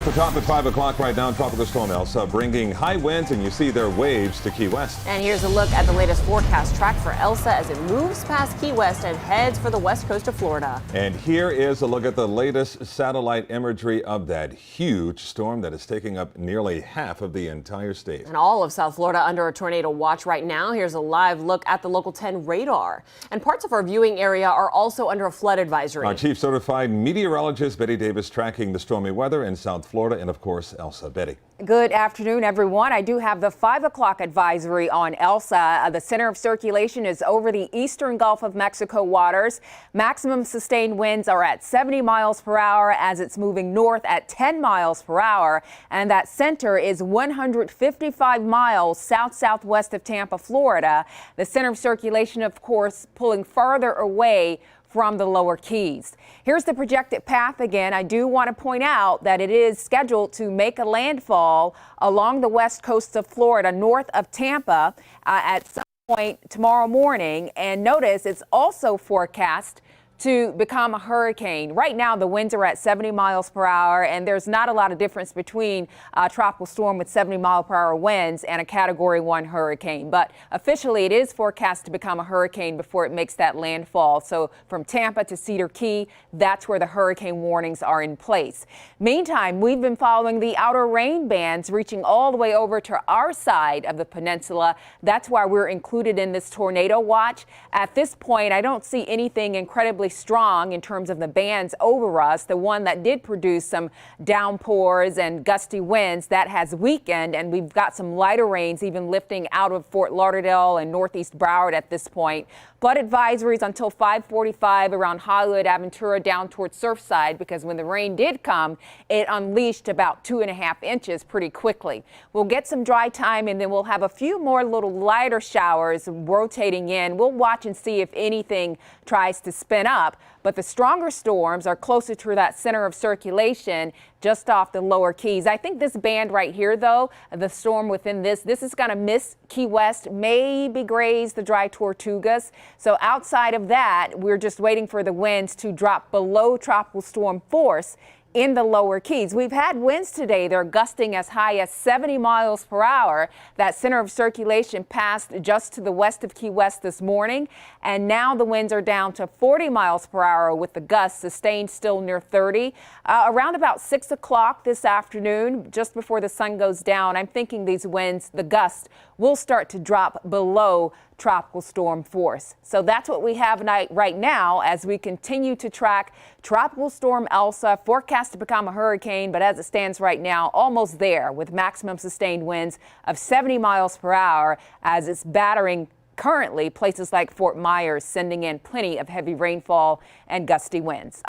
The top at 5 o'clock right now, Tropical Storm Elsa bringing high winds, and you see their waves to Key West. And here's a look at the latest forecast track for Elsa as it moves past Key West and heads for the west coast of Florida. And here is a look at the latest satellite imagery of that huge storm that is taking up nearly half of the entire state. And all of South Florida under a tornado watch right now. Here's a live look at the Local 10 radar. And parts of our viewing area are also under a flood advisory. Our chief certified meteorologist Betty Davis tracking the stormy weather in South Florida, and of course Elsa. Betty. Good afternoon, everyone. I do have the 5 o'clock advisory on Elsa. The center of circulation is over the eastern Gulf of Mexico waters. Maximum sustained winds are at 70 miles per hour as it's moving north at 10 miles per hour. And that center is 155 miles southwest of Tampa, Florida. The center of circulation, of course, pulling farther away from the lower Keys. Here's the projected path again. I do want to point out that it is scheduled to make a landfall along the west coast of Florida, north of Tampa, at some point tomorrow morning. And notice it's also forecast to become a hurricane. Right now, the winds are at 70 miles per hour, and there's not a lot of difference between a tropical storm with 70 mile per hour winds and a Category 1 hurricane. But officially, it is forecast to become a hurricane before it makes that landfall. So from Tampa to Cedar Key, that's where the hurricane warnings are in place. Meantime, we've been following the outer rain bands reaching all the way over to our side of the peninsula. That's why we're included in this tornado watch. At this point, I don't see anything incredibly strong in terms of the bands over us. The one that did produce some downpours and gusty winds, that has weakened, and we've got some lighter rains even lifting out of Fort Lauderdale and northeast Broward at this point. Flood advisories until 5:45 around Hollywood, Aventura, down towards Surfside, because when the rain did come, it unleashed about 2.5 inches pretty quickly. We'll get some dry time, and then we'll have a few more little lighter showers rotating in. We'll watch and see if anything tries to spin up. But the stronger storms are closer to that center of circulation just off the lower Keys. I think this band right here, though, the storm within this is going to miss Key West, maybe graze the dry Tortugas. So outside of that, we're just waiting for the winds to drop below tropical storm force in the lower Keys. We've had winds today. They're gusting as high as 70 miles per hour. That center of circulation passed just to the west of Key West this morning, and now the winds are down to 40 miles per hour with the gusts sustained still near 30. Around about 6 o'clock this afternoon, just before the sun goes down, I'm thinking these winds, the gusts, will start to drop below tropical storm force. So that's what we have right now as we continue to track Tropical Storm Elsa, forecast to become a hurricane, but as it stands right now, almost there with maximum sustained winds of 70 miles per hour as it's battering currently places like Fort Myers, sending in plenty of heavy rainfall and gusty winds.